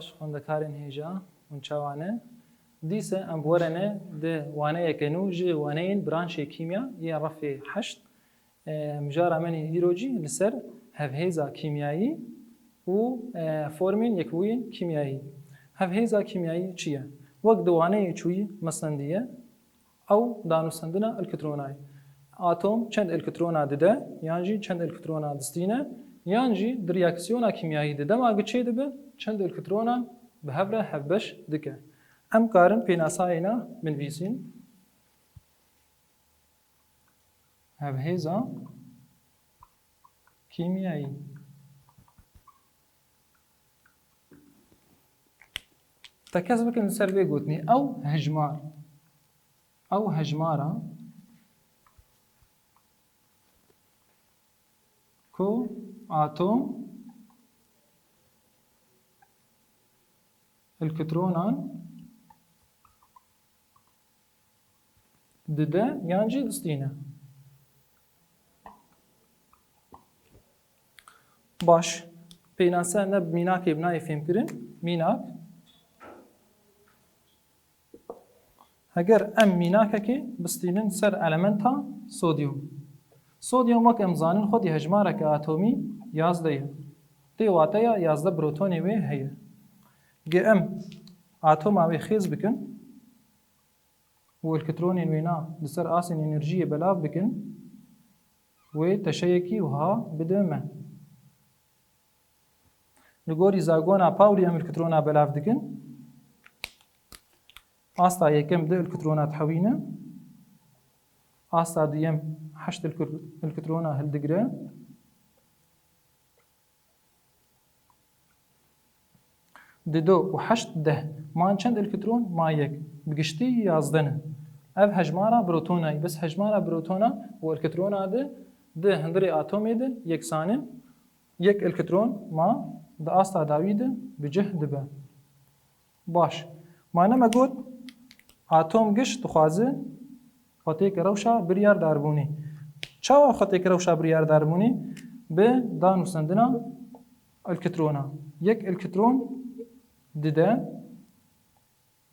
باش خوندەکارên hêja hûn çawane dîse em borene di waneyeke nû ji waneyên branşê kîmya yên refê heşt mijara me îro jî li ser hevhêza kîmyayî û formên yekbûyên kîmyayî. Hevhêza kîmyayî çi ye? Wek di waneyê çûyî mesendiye ew danûsandina elektrona ye. Atom çend elektrona dide yan jî çend elektrona distîne yan jî di reaksiyona kîmyayî de dema giçê dibe çend elektronan bi hev re hevbeş dike. Em karin pênasayê ne binivîsîn. Hevhêza kîmyayî. Te kes bikin li ser vê gotinî ew hejmar. Ew hejmara ku atom elektronan dide yan jî distîne. Baş. Pênasa ne mînakê binayê fêm kirin. Mînak heger em mînakekê bistînin ser elementa sodyum. Sodyum wek em zanin xwedî hejmareke atomî yazde ye. Tê wateya yazde protonê wê heye. Ge em atoma wê xêz bikin û elektronên wê na li ser asên enerjiyê belav bikin wê teşeyekî wiha bide me. Li gorî zagona pawrî em elektrona belav dikin. Asta yekem di elektrona dihewîne. Asta duyem heşt elektrona hildigire. Di do û heşt deh. Man çend elektron? Ma yek. Bi giştî yazdene. Ev hejmara protonayê. Bis hejmara protona û elektrona di hindirê atomê de yeksanin. Yek elektron ma di asta dawî de bi cih dibe. Baş. Mane me got atom giş dixwaze xwetêke rewşa biryar darbûnê. Çawa xwetêke rewşa biryar darbûnê? Bi danûsandina elektrona. Yek elektron dide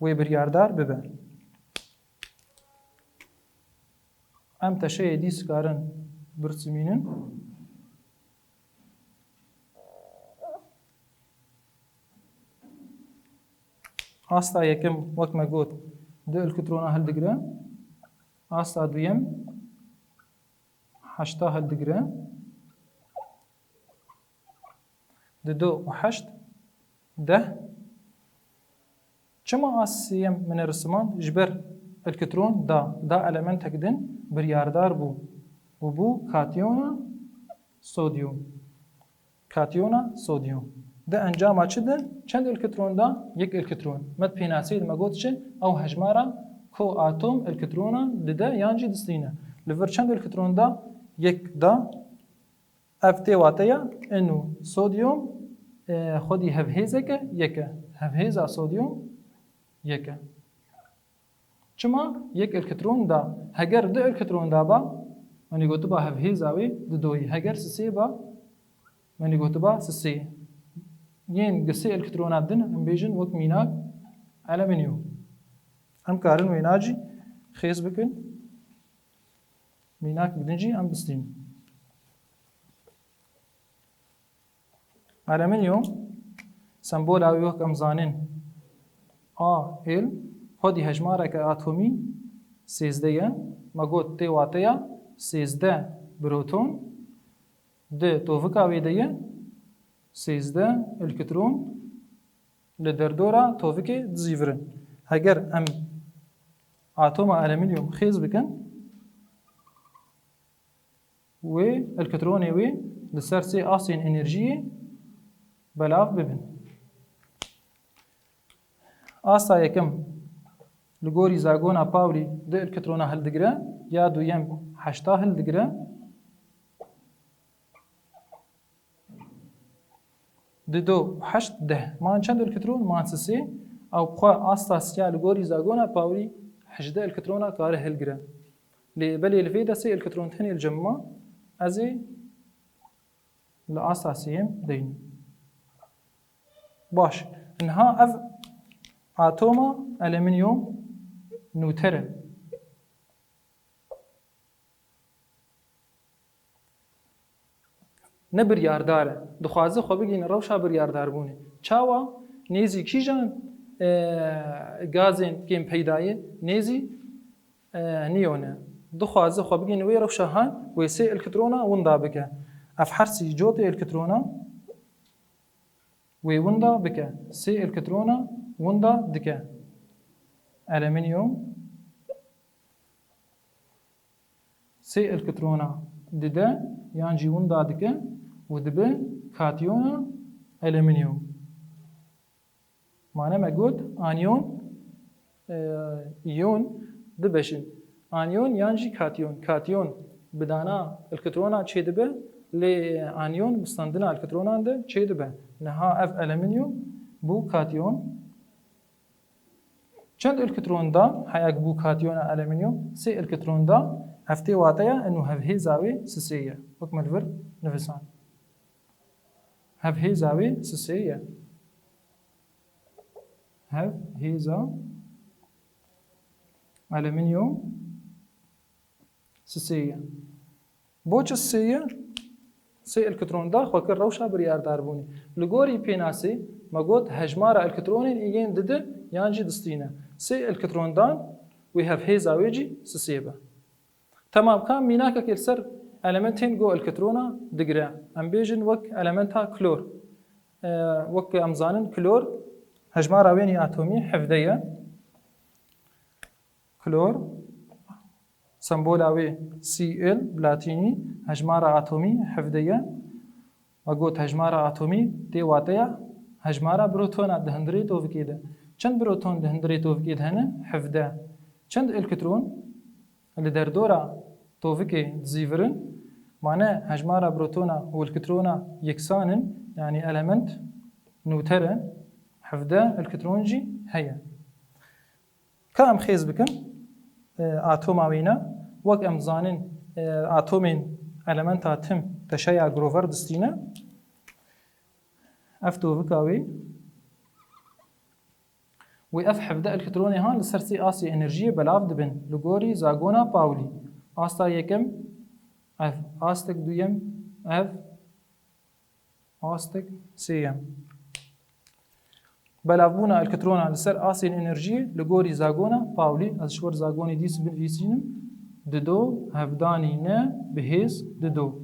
wê biryardar bibe. Em teşeyê dîs karin birçimînin. Asta yekem wek me got di elektrona hildigire. Asta duyem heşta hildigire. Di do û heşt deh. Çima asiyem min risiman ji ber elektron da elementek din biryardar bû. û bû katyona sodyum. Katyona sodyum. Di encama çi de? Çend elektron da? Yek elektron. Med pênaseyê me got çi? Ew hejmara ku atom elektrona dide yan jî distîne. Li vir çend elektron da? Yek da. Ev tê wateya enû sodyum xwedî hevhêzeke yeke. Hevhêza sodyum yeke. Çima? Yek elektron da. Heger di elektron da ba menî gotiba hevhêza wê di doyî. Heger sisê ba menî gotiba sisê. Yên gisê elektrona din em bêjin wek mînak elemînyum. Em karin wêna jî xêz bikin. Mînak bidin jî em bistînin. Elemînyum sembola wê wek em zanin A-L xwedî hejmareke atomî sêzde ye. Me got tê wateya sêzde proton di tovika wê de ye sêzde elektron li derdora tovikê dizîvirin. Heger em atoma elemînyum xêz bikin wê elektronê wê li ser sê asên enerjiyê belav bibin. Asta yekem li gorî zagona pawrî di elektrona hildigire ya duyem heşta hildigire. Di do heşt deh. Man çend elektron? Man sisê. Ew xwe asta siya li gorî zagona pawrî hejde elektrona kare hilgire. Lê belê li vê de sê elektron tenê li cemma ez ê li asta sêyem deyînim. Baş. انها اف اتوما ألمنيوم نوتره نه بریارداره دخوازه خو بگین روشا بریاردار بونه چاوا نيزي كيجان غازين كيم بيدايه نيزي نيونه دخوازه خو بگین وي روشا هان ويسي الكترونا وندا بك اف حرسي جوتي الكترونا وي وندا بك سي الكترونا وندا دك ألمنيوم سي الكترونا دده يانجي وندا دك ودبه كاتيونا ألمنيوم معنى ما قلت آنيون يون دبشن آنيون يانجي كاتيون بدانا الكترونا چه دبه لآنيون مستندنا الكترونا ده چه دبه نها اف ألمنيوم بو كاتيون چند الكترون دا حياك بو كاتيون ألمنيوم سي الكترون دا هفتي واتيا انه هفهي زاوي سسية وكما الفر نفسان هفهي زاوي سسية هفهي زا ألمنيوم سسية بوچ السية سي الكترون دا خوكر روشا بريار داربوني لغوري بيناسي ما قلت هجمارة الكترونين ايين دده يانجي دستينه سي الكترون دان we have هي زاويجي سسيبه تمام كان ميناك كيلسر المنتين جو الكترونا دقرا ام بيجن وك المنتها كلور وك امزانن كلور هجمارة ويني اتومي حفظيه كلور سمبولاوي سي ال بلاتيني هجمارة اتومي حفظيه وقوت هجمارة اتومي دي واتيا هجمارة بروتون دهندري توفكيده چند بروتون دهندري توفكيد هنا حفظه چند الكترون اللي دردورا توفيكي زيفرن معناه هجمارة بروتونا والكترونا يكسانن يعني ألمنت نوترن حفظه الكترونجي هيا كام خيز بكن آتوماوينا وك امزانن آتومين ألمنتا تم تشيع جروفر دستينا افتو بكاوي ويف حفظه الكتروني هان لسرسي آسي انرجي بلاف دبن لغوري زاغونا باولي آستا يكم اف آستك دويم اف آستك سيم بلافونا الكترونا لسر آسي انرجي لغوري زاغونا باولي از شور زاغوني ديس بنفيسينم ددو هفداني نه بهيز ددو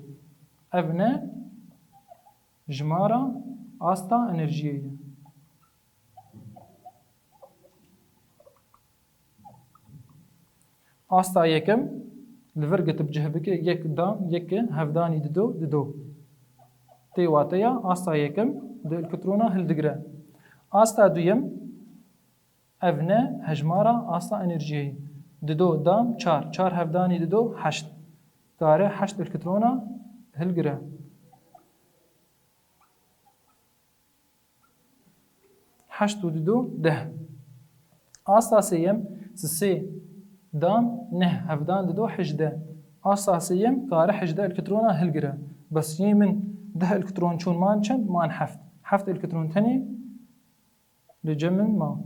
افنا جمارة آستا انرجية آستا يكم لفرقة بجهبك يك دام يك هفداني ددو تي واتيا آستا يكم دو الكترونا هل دقرا آستا دويم افنا هجمارة آستا انرجية ددو دام چار هفداني ددو حشت داره حشت الكترونا هل قرا حشت ددو ده آستا سيم سي دام نه هفدان ددو حجده آستا سيم داره حجده الكترونا هل قرا بس يمن ده الكترون چون مان چند مان حفت الكترون تاني لجمن ما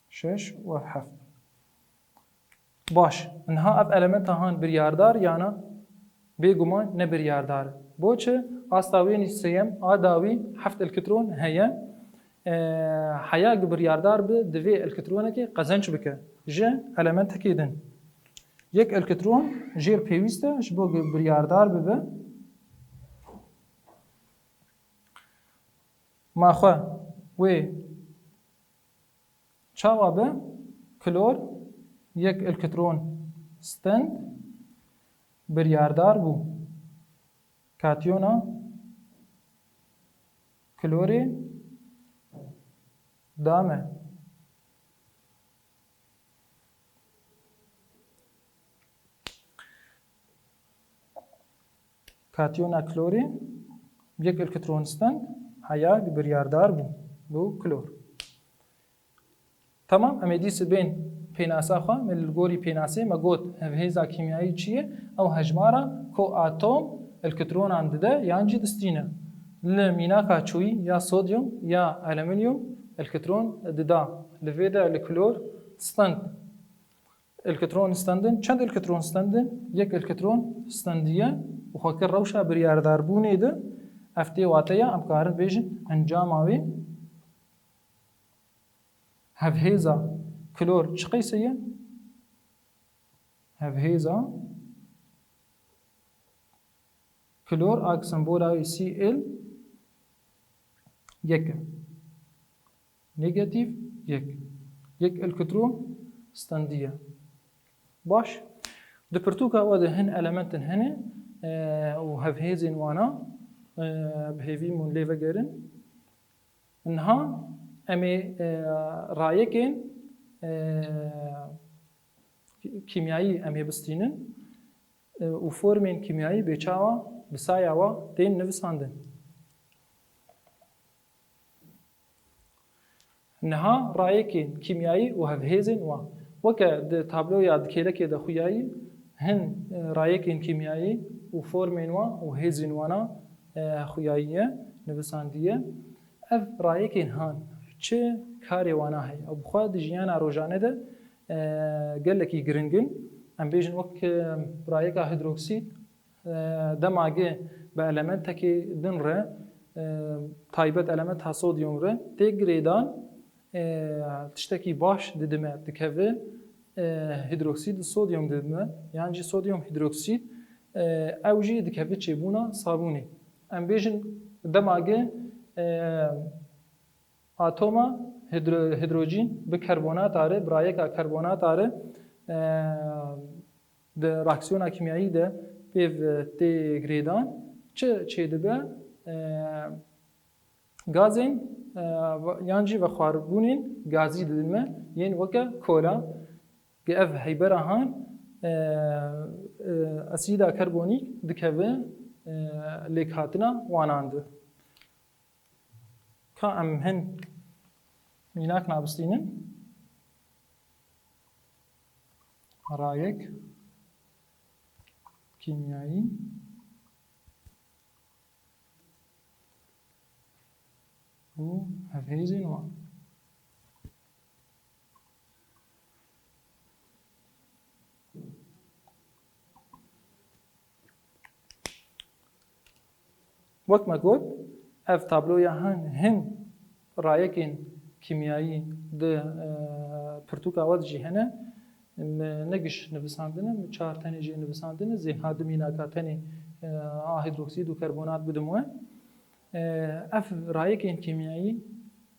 6 و 7 باش انها اف المنت هان برياردار يانا بيگومان نه برياردار بوچه آستاوين سيم آداوي حفت الكترون هيا حياق برياردار بدوي الكترونه كي قزنج بك جه المنت كيدن يك الكترون جير بيويسته شبو برياردار ببه ماخو و چاوا به کلور یک الکترون ستند بریاردار بو کاتیونا کلوری دامه کاتیونا کلوری یک الکترون ستند حياة برياردار بو كلور تمام اميديس بين بيناسا خا من الجوري بيناسي ما قلت هيزا كيميائي چيه او هجمارة كو اتوم الكترون عند ده يانجي دستينه لميناكا تشوي يا صوديوم يا ألمنيوم الكترون ددا لفيدا الكلور ستاند الكترون ستاندن چند الكترون ستاندن یک الكترون ستاندیه و خاکر روشا بریاردار بونه ده افتی واتیا ام کارن بیجن انجام آوی هفهیزا کلور چه قیسیه هفهیزا کلور اگ سمبولاوی سی ال یک نيجاتيف یک الكترون ستاندية باش دبرتوكا وده هن elementen هنه و هفهيزين وانا بهيفي مون ليفا جيرن انها امي رايكين كيميائي امي بستينن و فورمين كيميائي بيچاوا بساياوا دين نفساندن نها رايكين كيميائي وهفهيزين وكا تابلو ياد كيلك يد خوياي هن رايكين كيميائي وفورمين وهيزين وانا خوياييه نفسانديه اف رايكين هان چه كاري وانا هي او بخوا دجيانا روجانه ده قالكي جرينجن ام بيجن وك رايكا هيدروكسيد دماغه بالمنتكي دنره تايبت المنتها صوديوم ره تيجريدان تشتكي باش ددمه دكوه هيدروكسيد الصوديوم ددمه يعني جي صوديوم هيدروكسيد او جي دكوه چبونا صابوني ام بيجن دماغه اتوما هيدروجين بكربونات اره برايكا كربونات اره ده راكسيونا كيميائي ده بيف تيجريدان چه دبه غازين يانجي وخاربونين غازي دلمه ين وكا كولا اف هيبرهان اسيدا كربونيك دكوه ليكاتنا واناند كا ام هن ميناك نابستينن رايك كيميائي و هفهيزين وان وقت ما قلت اف تابلويا هن رايكين كيميائي ده برتوكا ودجي هنا نقش نفساندنه چهار تاني جي نفساندنه زين هادمينا كاتني هيدروكسيد وكربونات بدموه اف رايكين كيميائي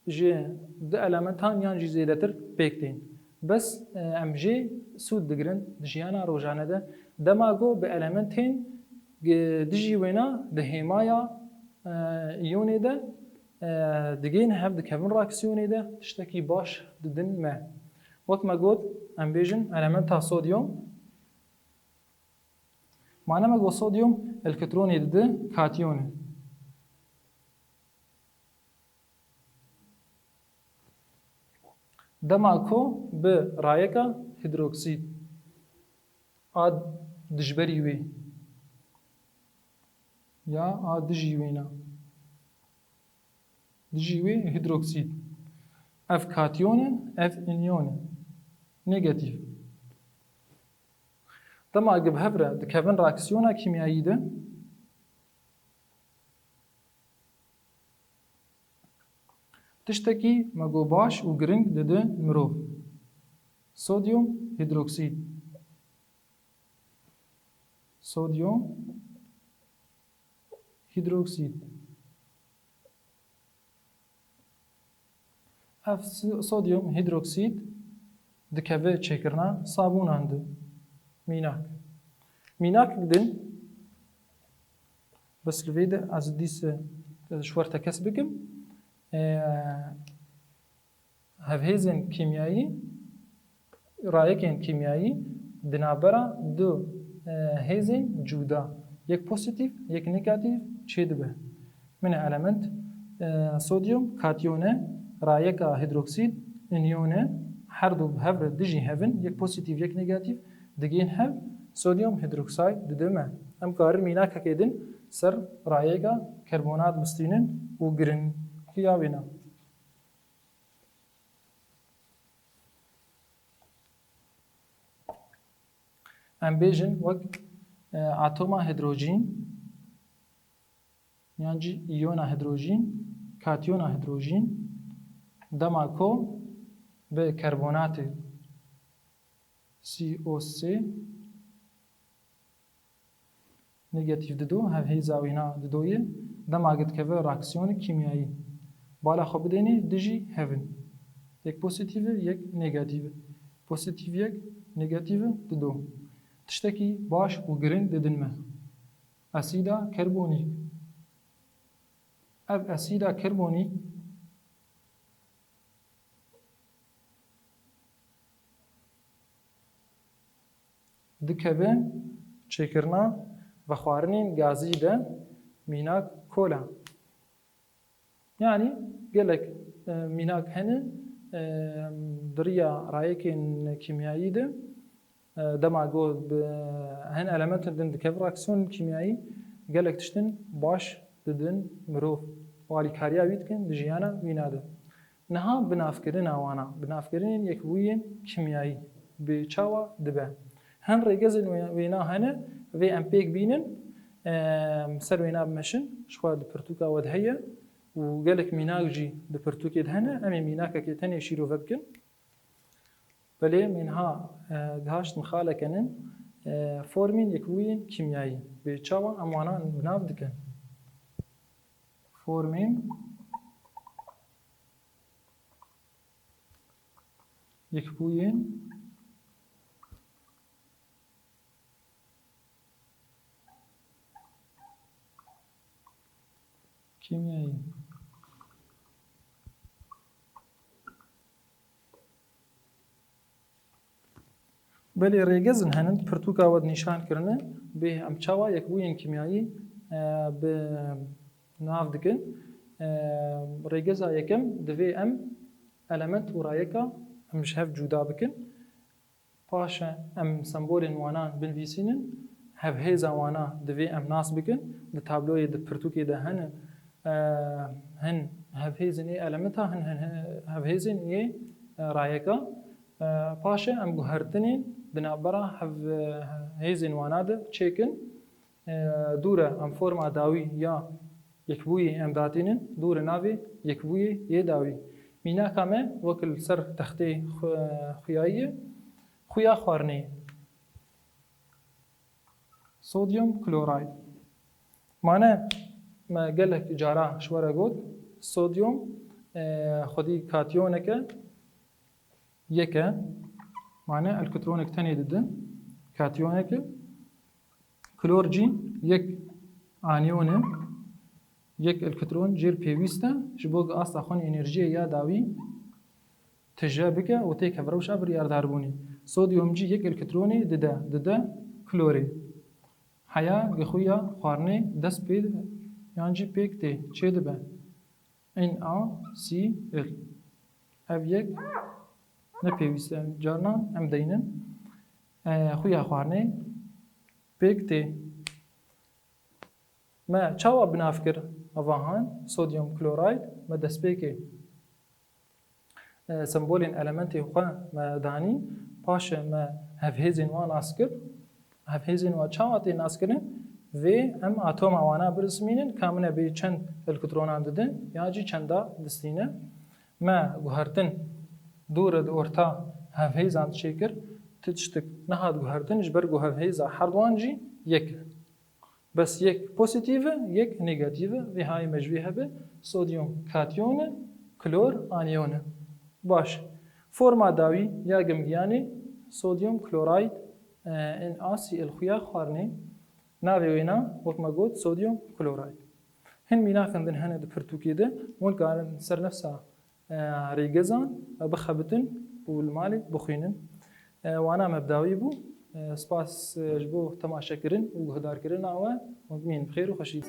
جي ده المنتان يان جي زيادتر بيكتين بس ام جي سود دقرن دجيانا روجانه ده دماغو بألمنتين دجي وينا ده هيمايا يوني ده دقين هف دكفن راكسيوني ده تشتكي باش ددن ما وقت ما قلت ام بيجن المنتا صوديوم معنى ما قلت صوديوم الكتروني ده كاتيوني دماغو برايكا هيدروكسيد اد دجبري وي يا اد دجيوينا دجيوي هيدروكسيد اف كاتيون اف انيون نيجاتيف دماغ بهبره دكفن راكسيونا كيميائي ده تشتكي مگو باش و گرنگ دده مروف صوديوم هيدروكسيد صوديوم هيدروكسيد اف صوديوم هيدروكسيد دكوه چكرنا صابون عند ميناك دن بس لفيده از ديس شورتا كسبكم هفهيزن كيميائي رايكين كيميائي دنابرا دو هيزن جودا يك بوزيتيف يك نيجاتيف چيدبه من علامت صوديوم كاتيونه رايكا هيدروكسيد انيونه هر دو بهبر دجي هفن يك بوزيتيف يك نيجاتيف دگين هف صوديوم هيدروكسيد ددمه ام كار ميناك كيدن سر رایگا کربونات مستینن و گرن کیا وینا ام بیژن وک اتوما هیدروژین یعنی ایونا هیدروژین کاتیونا هیدروژین دما کو به کربونات CO3 نيجاتيف ددو هي زاوينا ددوية دما قد كفر راكسيون كيميائي بالا خو بديني دجي هيفن يك بوزيتيف يك نيجاتيف بوزيتيف يك نيجاتيف ددو تشتكي باش وجرين ددنما اسيدا كربونيك اف اسيدا كربونيك دكبه چكرنا و خوارنين غازي ده ميناك كولا يعني قالك ميناك هنا دريا رايكين كيميائي ده دما قول هن المنت دن دكبر اكسون كيميائي قالك تشتن باش ددن مروف والي كاريا ويتكن دجيانا ويناده نها بنافكرين وانا بنافكرين يكوين كيميائي بچاوا دبه هن ريجزن وينا هنا في ام بيك بينن سر وينا بمشن شخوا دبرتوكا ودهيا وقالك ميناجي دبرتوكي دهنا امي ميناكا كيتني شيرو فبكن بلي منها دهاشت مخاله كنن فورمين يكوين كيميائي بچاوا اموانا بناف دكن فورمين يكوين كيميائي بلي ريجزن هنند برتوكا ود نشان كرنا به ام چاوا يكوين كيميائي ب ناف دكن ريجزا يكم دفي ام element ورايكا مش هف جدا بكن باشا ام سمبولين وانا بنفيسينن هف هيزا وانا دفي ام ناس بكن التابلوي د برتوكي ده هن هف هيزن اي المنتا هن هف هيزن اي رايكا باشا ام جهرتنين بنابرا هف هيزن وانا ده تشيكن دوره ام فورما داوي يا يكبوي ام داتينن دوره نافي يكبوي ي داوي مينا كامه وكل سر تختي خيايه خويا خوارني صوديوم كلورايد معناه ما قال لك جارا شورا قد صوديوم خدي كاتيونك يكا معناه الكترونك تاني ضد كاتيونك كلورجي يك انيون يك الكترون جير بيويستا جبوق اصلا خون انرجي يا داوي تجابك وتيك فروش ابر يارداربوني صوديوم جي يك الكتروني ضد كلوري حيا گخویا خوارنه دست پید یعنی پیک تی چه دبه این آ سی ال اف یک نپیویسته جارنا ام دینن خویا خوارنه پیک تی ما چاوا بنافکر اوهان صودیوم کلوراید ما دست پیکی سمبولین المنتی خواه ما دانی پاشه ما هفهزین وان اسکر هفهزين وچاواتي ناسكرن في ام اتوم اوانا برسمينن كامنه بي چند الكترونان ددن ياجي چندا دستينه ما گوهرتن دور اورتا هفهزان شيكر تشتك نهاد گوهرتن جبر گوهفهزا حردوانجي يك بس يك بوزيتيف يك نيجاتيف في هاي مجويها به صوديوم كاتيون كلور انيون باش فورما داوي يا جمجياني صوديوم كلورايد ان اسي الخيا خارني ناوي وينا وقت ما قلت صوديوم كلورايد هن مينا كندن هنا دبرتوكي ده مول قال سر نفسها ريجزان بخبتن والمالي بخينن وانا مبداوي بو سباس جبو تماشا كرن وهدار كرن او مين بخير وخشي